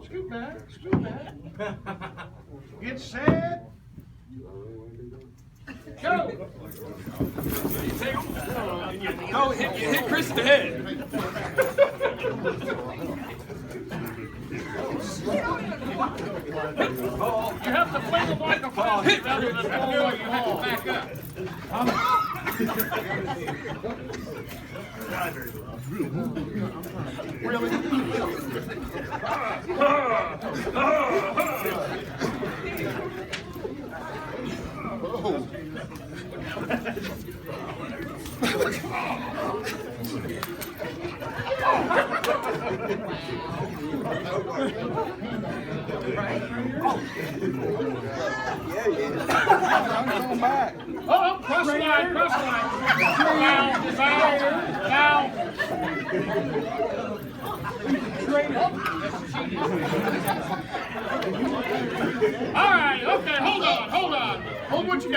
Scoot back, scoot back. Get set. Go! No, hit Chris in the head. You have to play them like a ball rather than ball. You have to back up. Really? I'm going back. Oh, cross line, cross line. Foul. All right, okay, hold on. Hold what you got.